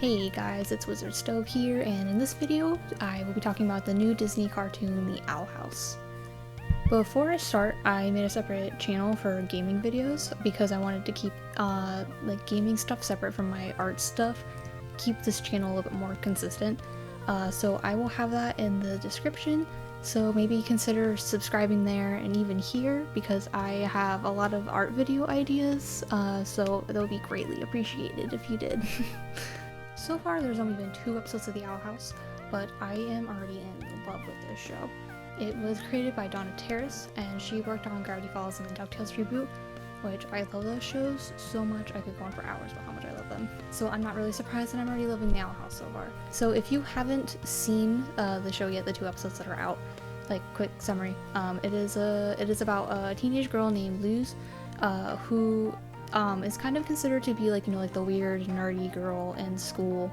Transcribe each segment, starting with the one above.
Hey guys, it's Wizard Stove here, and in this video, I will be talking about the new Disney cartoon, The Owl House. Before I start, I made a separate channel for gaming videos because I wanted to keep gaming stuff separate from my art stuff, keep this channel a little bit more consistent. So I will have that in the description, so maybe consider subscribing there and even here because I have a lot of art video ideas, so that would be greatly appreciated if you did. So far, there's only been 2 episodes of The Owl House, but I am already in love with this show. It was created by Donna Terrace, and she worked on Gravity Falls and the DuckTales reboot, which I love those shows so much I could go on for hours about how much I love them. So I'm not really surprised that I'm already loving The Owl House so far. So if you haven't seen the show yet, the 2 episodes that are out, quick summary, it is about a teenage girl named Luz, who is kind of considered to be the weird nerdy girl in school,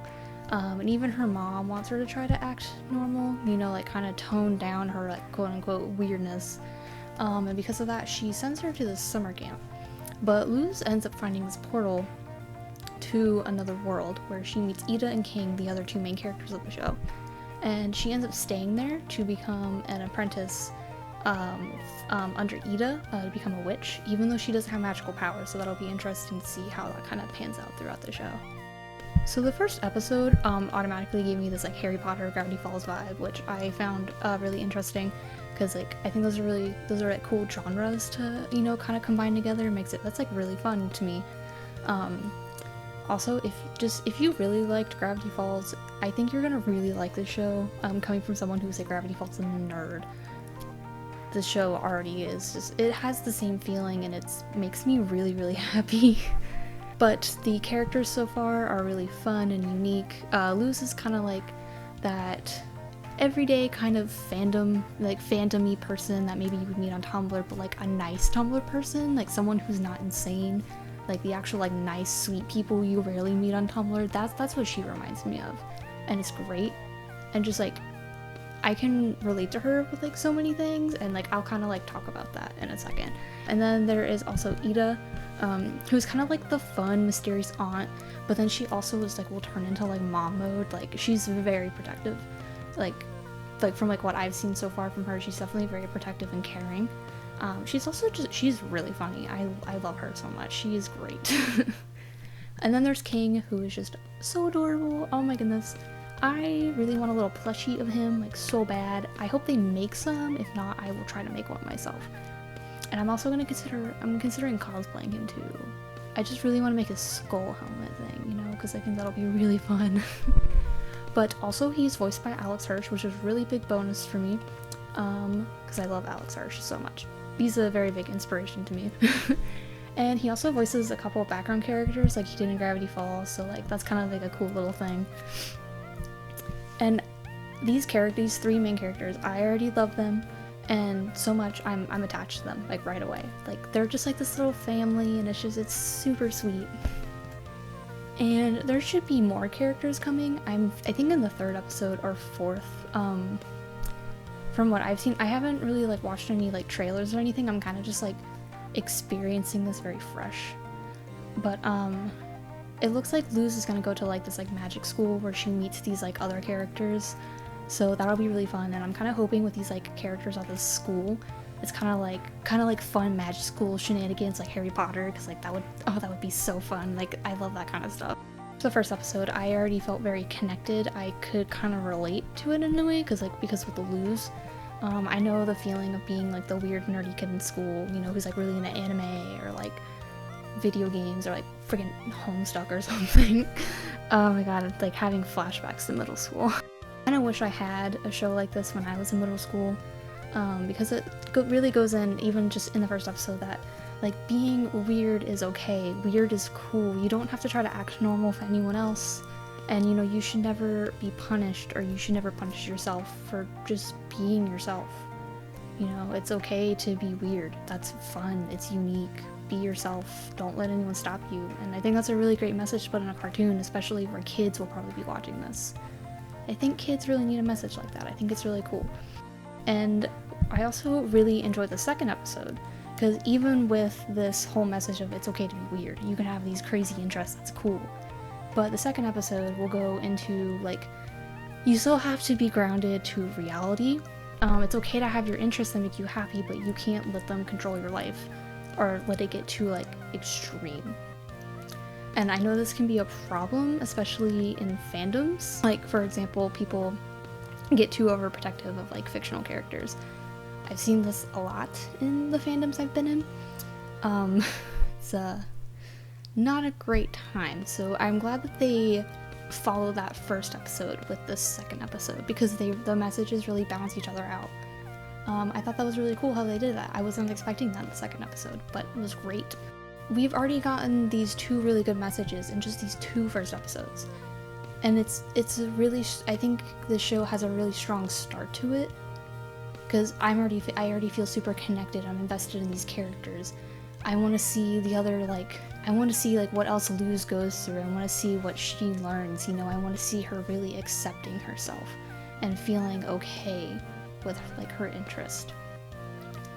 and even her mom wants her to try to act normal, kind of tone down her quote-unquote weirdness, and because of that she sends her to this summer camp. But Luz ends up finding this portal to another world where she meets Ida and King, the other 2 main characters of the show, and she ends up staying there to become an apprentice under Ida, to become a witch, even though she doesn't have magical powers, so that'll be interesting to see how that kind of pans out throughout the show. So the first episode automatically gave me this Harry Potter Gravity Falls vibe, which I found really interesting because I think those are cool genres to kind of combine together. That's really fun to me. Also, if you really liked Gravity Falls, I think you're gonna really like this show. Coming from someone who's a Gravity Falls nerd, this show already is it has the same feeling, and it makes me really happy. But the characters so far are really fun and unique. Luz is kind of like that everyday kind of fandom-y person that maybe you would meet on Tumblr, but a nice Tumblr person, someone who's not insane, the actual nice sweet people you rarely meet on Tumblr. That's what she reminds me of, and it's great. And just I can relate to her with so many things, and I'll kind of talk about that in a second. And then there is also Ida, who's kind of the fun, mysterious aunt, but then she also is will turn into mom mode. She's very protective, from what I've seen so far from her, she's definitely very protective and caring. She's also she's really funny. I love her so much. She is great. And then there's King, who is just so adorable. Oh my goodness. I really want a little plushie of him, so bad. I hope they make some. If not, I will try to make one myself. And I'm also I'm considering cosplaying him too. I just really want to make a skull helmet thing, because I think that'll be really fun. But also he's voiced by Alex Hirsch, which is a really big bonus for me, because I love Alex Hirsch so much. He's a very big inspiration to me. And he also voices a couple of background characters he did in Gravity Falls, so that's kind of a cool little thing. And these 3 main characters, I already love them, and so much I'm attached to them right away. They're just this little family, and it's super sweet. And there should be more characters coming. I think in the 3rd episode or 4th. From what I've seen, I haven't really watched any trailers or anything. I'm kind of just experiencing this very fresh. But it looks like Luz is gonna go to this magic school where she meets these other characters, so that'll be really fun. And I'm kind of hoping with these characters at this school, it's kind of fun magic school shenanigans Harry Potter, because that would be so fun. I love that kind of stuff. So the first episode, I already felt very connected. I could kind of relate to it in a way, because with the Luz, I know the feeling of being the weird nerdy kid in school, who's really into anime or video games or freaking Homestuck or something. Oh my god, it's having flashbacks to middle school. I kind of wish I had a show like this when I was in middle school, because it really goes in, even just in the first episode, that being weird is okay, weird is cool, you don't have to try to act normal for anyone else, and you should never be punished, or you should never punish yourself for just being yourself. It's okay to be weird, that's fun, it's unique. Be yourself, don't let anyone stop you. And I think that's a really great message to put in a cartoon, especially where kids will probably be watching this. I think kids really need a message like that. I think it's really cool. And I also really enjoyed the 2nd episode, because even with this whole message of it's okay to be weird, you can have these crazy interests, it's cool, But the second episode will go into like, you still have to be grounded to reality. It's okay to have your interests that make you happy, but you can't let them control your life or let it get too like extreme. And I know this can be a problem, especially in fandoms. Like, for example, people get too overprotective of like fictional characters. I've seen this a lot in the fandoms I've been in. It's not a great time, so I'm glad that they follow that first episode with this second episode, because the messages really balance each other out. I thought that was really cool how they did that. I wasn't expecting that in the second episode, but it was great. We've already gotten these 2 really good messages in just these 2 first episodes. And it's a really, I think the show has a really strong start to it, because I already feel super connected. I'm invested in these characters. I want to see the other, like, I want to see like what else Luz goes through. I want to see what she learns, you know. I want to see her really accepting herself and feeling okay with like her interest.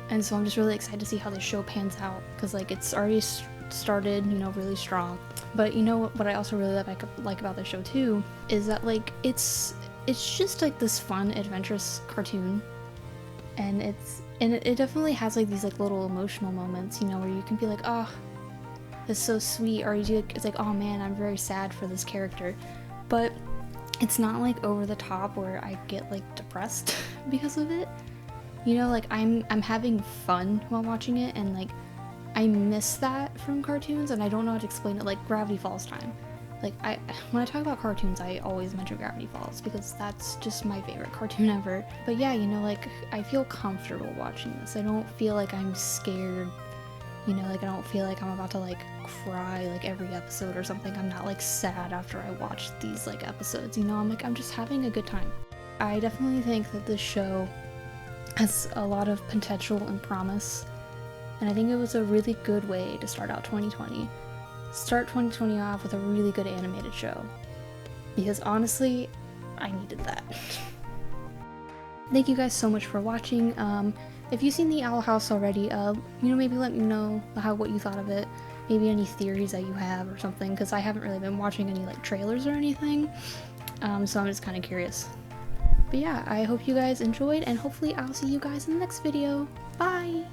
And so I'm just really excited to see how this show pans out, because like it's already started, you know, really strong. But you know what I also really like about the show too is that like it's just like this fun, adventurous cartoon, and it definitely has like these like little emotional moments, you know, where you can be like, oh, it's so sweet, or it's like, oh man, I'm very sad for this character. But it's not like over the top where I get like depressed because of it. You know, like I'm having fun while watching it, and like I miss that from cartoons, and I don't know how to explain it. Like Gravity Falls time. Like when I talk about cartoons, I always mention Gravity Falls because that's just my favorite cartoon ever. But yeah, you know, like I feel comfortable watching this. I don't feel like I'm scared. You know, like I don't feel like I'm about to like cry like every episode or something. I'm not like sad after I watch these like episodes. You know, I'm just having a good time. I definitely think that this show has a lot of potential and promise, and I think it was a really good way to start out 2020. Start 2020 off with a really good animated show, because honestly, I needed that. Thank you guys so much for watching. If you've seen the Owl House already, you know, maybe let me know what you thought of it. Maybe any theories that you have or something, because I haven't really been watching any like trailers or anything, so I'm just kind of curious. But yeah, I hope you guys enjoyed, and hopefully I'll see you guys in the next video. Bye!